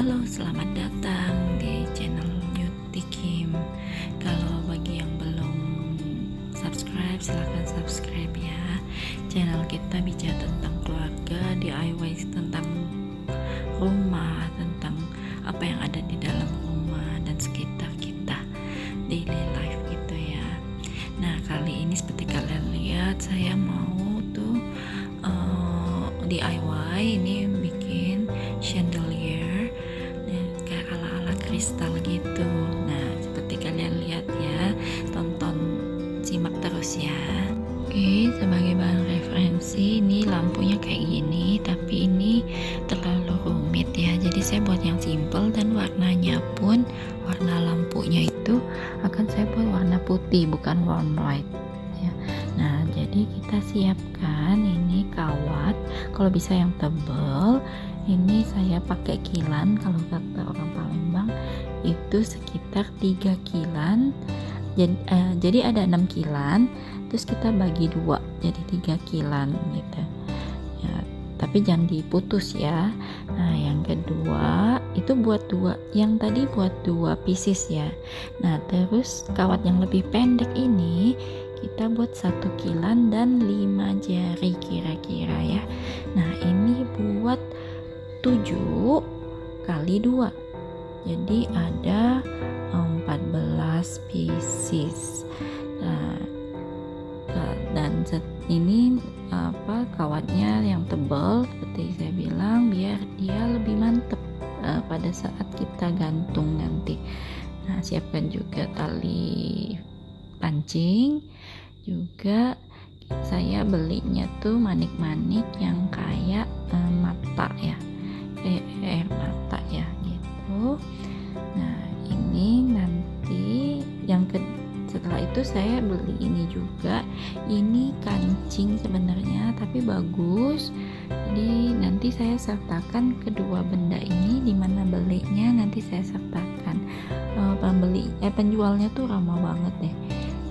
Halo, selamat datang di channel Yuti Kim. Kalau bagi yang belum subscribe, silahkan subscribe ya. Channel kita bicara tentang keluarga, DIY, tentang rumah, tentang apa yang ada di dalam rumah dan sekitar kita, daily life gitu ya. Nah, kali ini seperti kalian lihat, saya mau tuh DIY ini bikin chandelier kayak ala-ala kristal gitu. Nah, seperti kalian lihat ya, tonton, simak terus ya. Oke, sebagai bahan referensi, ini lampunya kayak gini, tapi ini terlalu rumit ya. Jadi saya buat yang simple, dan warnanya pun, warna lampunya itu akan saya buat warna putih, bukan warm white ya. Nah, jadi kita siapkan ini kawat, kalau bisa yang tebal. Ini saya pakai kilan, kalau kata orang Palembang itu sekitar 3 kilan. Jadi ada 6 kilan, terus kita bagi 2 jadi 3 kilan gitu ya, tapi jangan diputus ya. Nah, yang kedua itu buat 2, yang tadi buat 2 pieces ya. Nah, terus kawat yang lebih pendek ini kita buat 1 kilan dan 5 jari kira-kira ya. Nah, ini buat 7 kali 2, jadi ada 14 pieces. Nah, dan ini kawatnya yang tebal seperti saya bilang, biar dia lebih mantep pada saat kita gantung nanti. Nah, siapkan juga tali pancing. Juga saya belinya tuh manik-manik yang kayak mata ya, kayak air mata ya gitu. Nah, ini nanti setelah itu saya beli ini juga. Ini kancing sebenarnya, tapi bagus. Jadi nanti saya sertakan kedua benda ini, dimana belinya nanti saya sertakan. Penjualnya tuh ramah banget deh,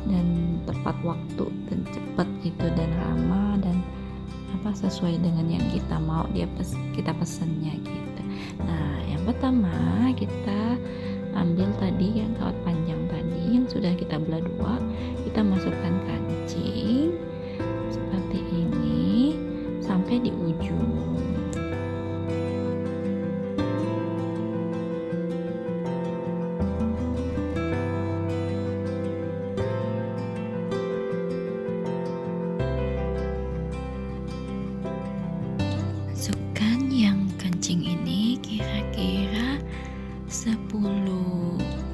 dan tepat waktu dan cepat gitu, dan ramah, dan sesuai dengan yang kita mau, kita pesennya gitu. Nah, yang pertama kita ambil tadi yang kawat panjang tadi yang sudah kita belah 2, kita masukkan kancing seperti ini sampai di ujung. Masukkan yang kancing ini kira-kira 10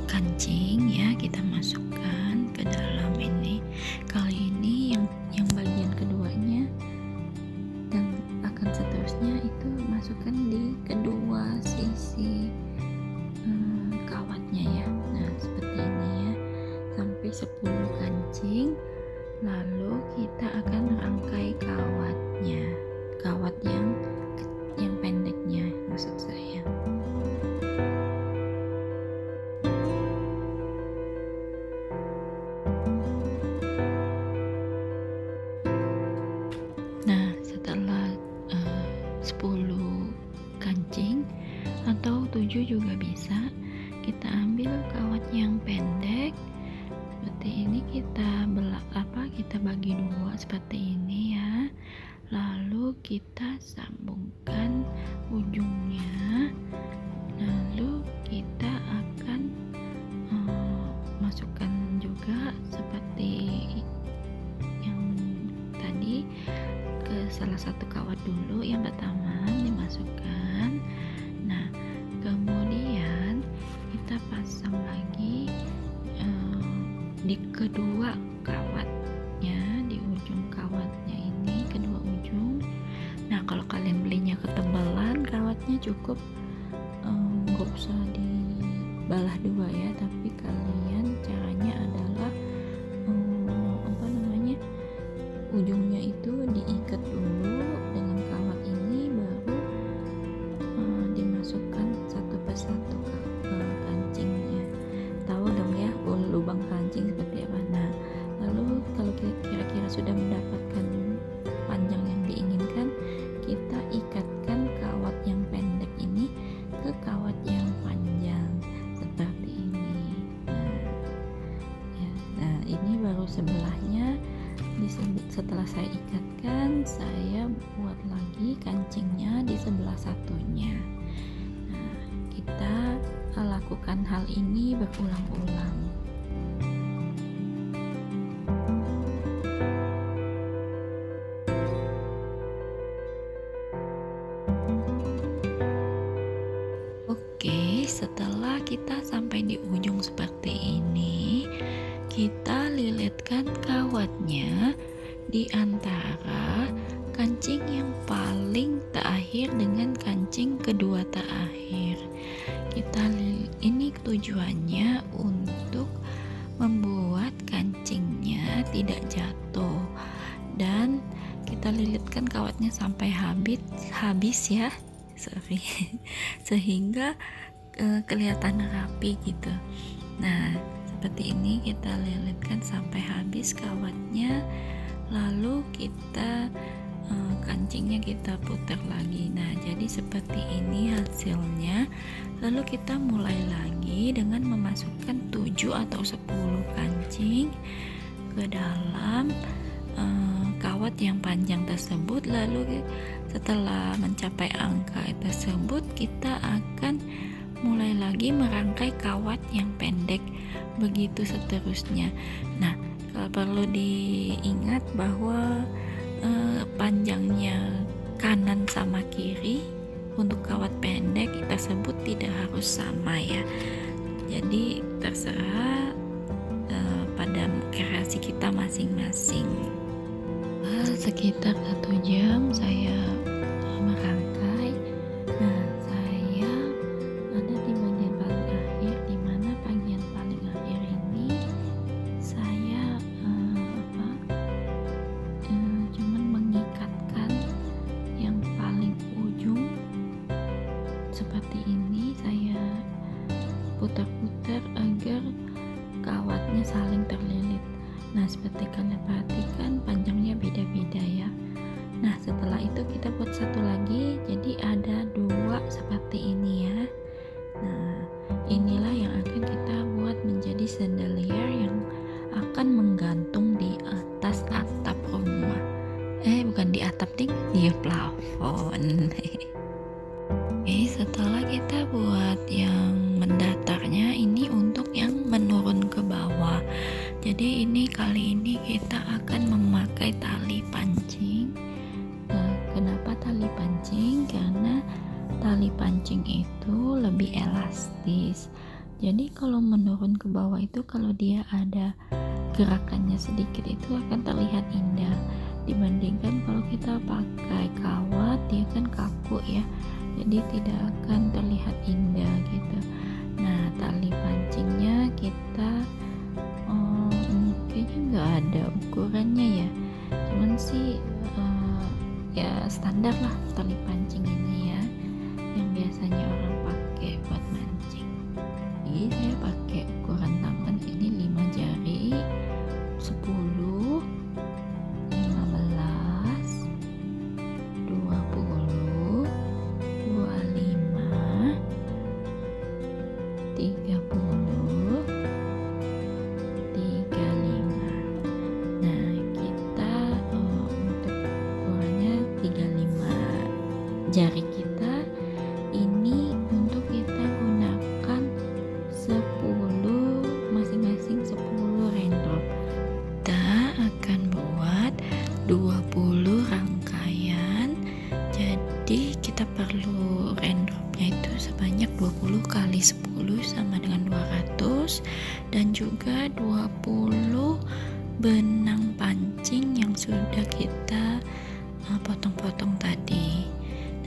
kancing ya, kita masukkan ke dalam ini. Kali ini yang bagian keduanya dan akan seterusnya itu masukkan di kedua sisi kawatnya ya. Nah, seperti ini ya, sampai 10 kancing. Lalu kita akan rangkai kawat yang pendeknya maksud saya. Nah, setelah 10 kancing atau 7 juga bisa, kita ambil kawat yang pendek seperti ini, kita bagi 2 seperti ini ya. Lalu kita sambungkan ujungnya, lalu kita akan masukkan juga seperti yang tadi ke salah satu kawat dulu. Yang pertama dimasukkan. Nah, kemudian kita pasang lagi di kedua kawatnya, di ujung kawatnya ini, kedua ujung. Nah, kalau kalian belinya ketebalan kawatnya, cukup nggak usah dibalah 2 ya, tapi kalian caranya adalah ujungnya itu diikat dulu dengan kawat ini, baru dimasukkan satu persatu kancingnya. Tahu dong ya lubang kancing seperti apa. Nah, lalu kalau kira-kira sudah mendapatkan panjang yang diinginkan, kita ikatkan kawat yang pendek ini ke kawat yang baru sebelahnya setelah saya ikatkan, saya buat lagi kancingnya di sebelah satunya. Nah, kita lakukan hal ini berulang-ulang. Oke, setelah kita sampai di ujung seperti ini, kita lilitkan kawatnya di antara kancing yang paling terakhir dengan kancing kedua terakhir. Ini tujuannya untuk membuat kancingnya tidak jatuh, dan kita lilitkan kawatnya sampai habis ya, sehingga kelihatan rapi gitu. Nah, seperti ini kita lilitkan sampai habis kawatnya, lalu kita kancingnya kita putar lagi. Nah, jadi seperti ini hasilnya. Lalu kita mulai lagi dengan memasukkan 7 atau 10 kancing ke dalam kawat yang panjang tersebut. Lalu setelah mencapai angka tersebut, kita akan mulai lagi merangkai kawat yang pendek, begitu seterusnya. Nah, perlu diingat bahwa panjangnya kanan sama kiri untuk kawat pendek tersebut tidak harus sama ya. Jadi terserah pada kreasi kita masing-masing. Sekitar 1 jam saya merangkai. Nah, saya ada di bagian paling akhir, di mana bagian paling akhir ini saya cuman mengikatkan yang paling ujung seperti ini. Saya putar-putar agar kawatnya saling terlilit. Nah, seperti kalian perhatikan panjangnya beda-beda ya. Nah, setelah itu kita buat satu lagi, jadi ada 2 seperti ini ya. Nah, inilah yang akan kita buat menjadi chandelier yang akan menggantung di atas atap rumah. Bukan di atap ding, di plafon. Oke, setelah kita buat yang mendatarnya, ini untuk yang menurun ke bawah. Jadi kali ini kita akan memakai tali pancing. Nah, kenapa tali pancing? Karena tali pancing itu lebih elastis. Jadi kalau menurun ke bawah itu, kalau dia ada gerakannya sedikit, itu akan terlihat indah dibandingkan kalau kita pakai kawat, dia kan kaku ya, jadi tidak akan terlihat indah gitu. Nah, tali pancingnya kita kayaknya nggak ada ukurannya ya, cuman sih ya standar lah tali pancing ini ya, yang biasanya orang pakai buat mancing. Jadi saya pakai ukuran tangan ini 5 jari, 10, 15, 20, 25, 30, 35. Nah, kita untuk ukurannya 35 jari kita ini untuk kita gunakan 10, masing-masing 10 raindrop. Kita akan buat 20 rangkaian, jadi kita perlu raindropnya itu sebanyak 20 kali 10 sama dengan 200, dan juga 20 benang pancing yang sudah kita potong-potong tadi.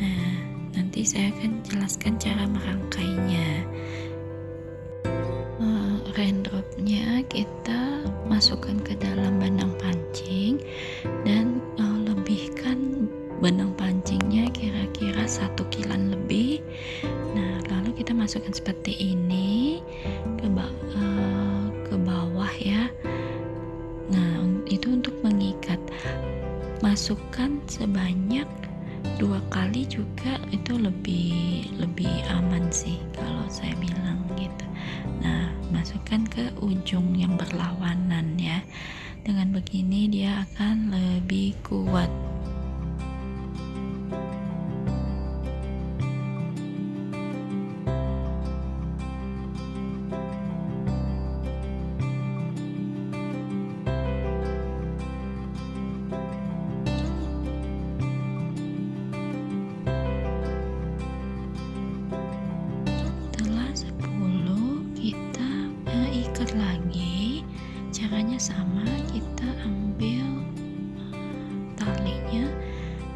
Nah, nanti saya akan jelaskan cara merangkainya. Raindropnya kita masukkan ke dalam benang pancing, dan lebihkan benang pancingnya kira-kira 1 kilan lebih. Nah, lalu kita masukkan seperti ini ke bawah ya. Nah, itu untuk mengikat. Masukkan sebanyak 2 kali juga, itu lebih aman sih kalau saya bilang gitu. Nah, masukkan sisakan ke ujung yang berlawanan ya. Dengan begini dia akan lebih kuat. Setelah 10 kita ikat lagi. Caranya sama, kita ambil talinya,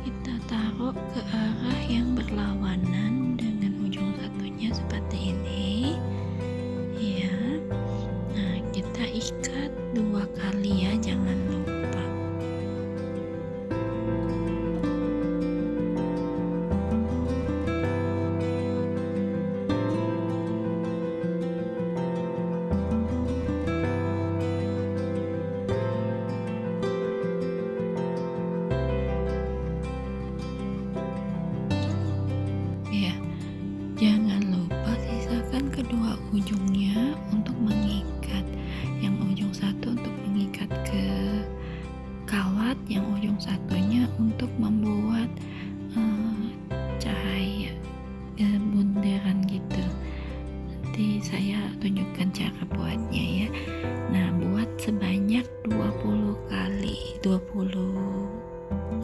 kita taruh ke arah yang berlawanan dengan ujung satunya seperti ini ya. Nah, kita ikat 2 kali ya, jangan lupa. Jangan lupa sisakan kedua ujungnya untuk mengikat. Yang ujung satu untuk mengikat ke kawat, yang ujung satunya untuk membuat cahaya bunderan gitu. Nanti saya tunjukkan cara buatnya ya. Nah, buat sebanyak 20 kali, 20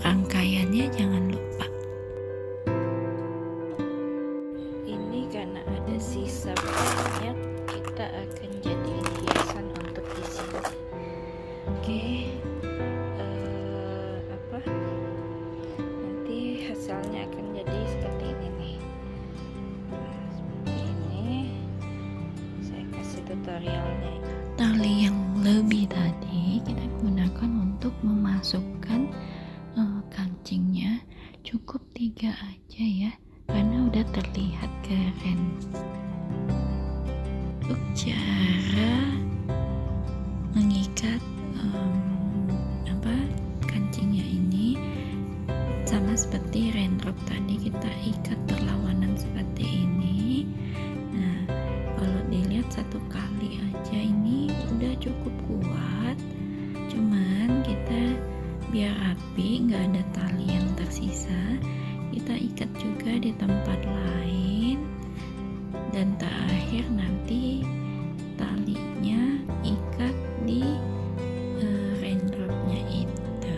rangkaiannya, jangan lupa. Karena ada sisa banyak, kita akan jadiin hiasan untuk di sini. Oke, nanti hasilnya akan jadi seperti ini nih. Nah, seperti ini. Saya kasih tutorialnya. Tali yang lebih tadi kita gunakan untuk memasukkan kancingnya. Cukup 3 aja ya, karena udah terlihat keren. Untuk cara mengikat kancingnya ini sama seperti raindrop tadi, kita ikat berlawanan seperti ini. Nah, kalau dilihat 1 kali aja ini udah cukup kuat. Cuman kita biar rapi, nggak ada tali yang tersisa, kita ikat juga di tempat lain, dan terakhir nanti talinya ikat di raindropnya itu.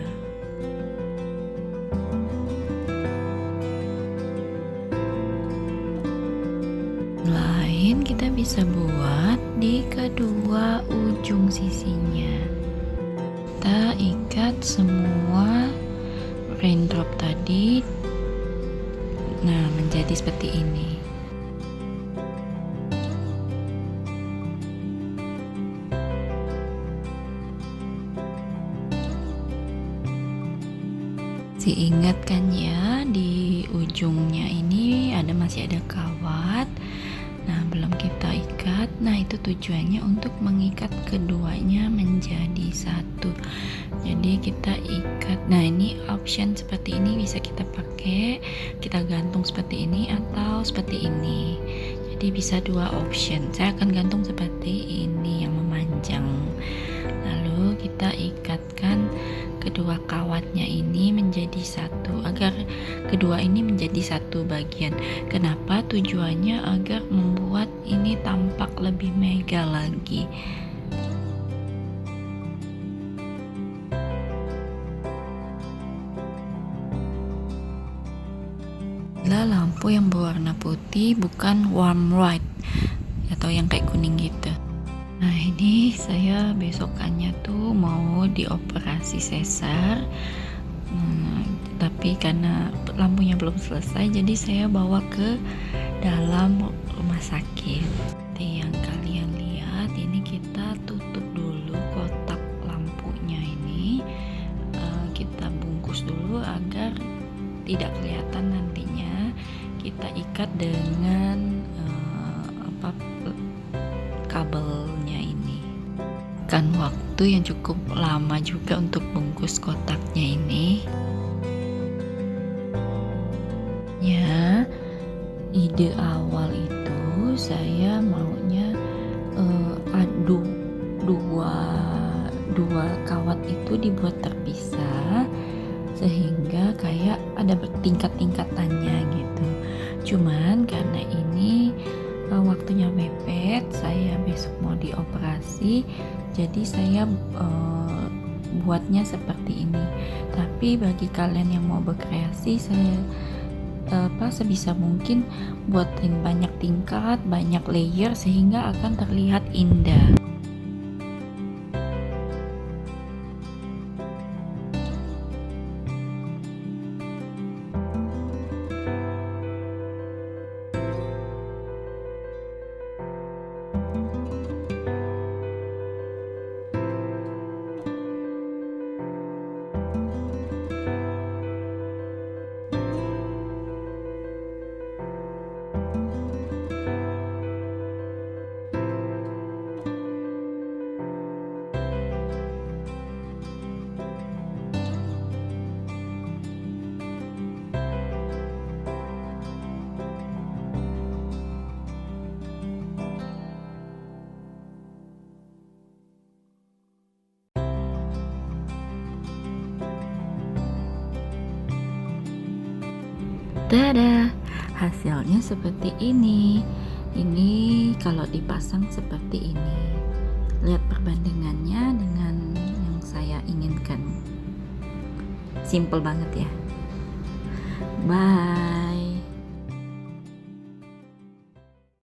Lain kita bisa buat di kedua ujung sisinya. Kita ikat semua raindrop tadi. Nah, menjadi seperti ini. Ingat kan ya, di ujungnya ini masih ada kawat. Nah, belum kita ikat. Nah, itu tujuannya untuk mengikat keduanya menjadi satu. Jadi kita ikat. Nah, ini option seperti ini bisa kita pakai, kita gantung seperti ini atau seperti ini. Jadi bisa 2 option. Saya akan gantung seperti ini yang memanjang. Lalu kita ikatkan kedua kawatnya ini menjadi satu, agar kedua ini menjadi satu bagian. Kenapa? Tujuannya agar membuat ini tampak lebih mega lagi. Lampu yang berwarna putih, bukan warm white atau yang kayak kuning gitu. Nah, ini saya besokannya tuh mau dioperasi sesar, tapi karena lampunya belum selesai, jadi saya bawa ke dalam rumah sakit. Seperti yang kalian lihat, ini kita tutup dulu kotak lampunya ini, kita bungkus dulu agar tidak kelihatan nantinya. Kita ikat dengan kabelnya ini. Kan waktu yang cukup lama juga untuk bungkus kotaknya ini. Ya, ide awal itu saya maunya 2 dua dua kawat itu dibuat terpisah sehingga kayak ada bertingkat-tingkatannya gitu. Cuman karena ini waktunya mepet, saya besok mau dioperasi, jadi saya buatnya seperti ini. Tapi bagi kalian yang mau berkreasi, saya sebisa mungkin buatin banyak tingkat, banyak layer sehingga akan terlihat indah. Tada, hasilnya seperti ini. Ini kalau dipasang seperti ini. Lihat perbandingannya dengan yang saya inginkan. Simple banget ya. Bye.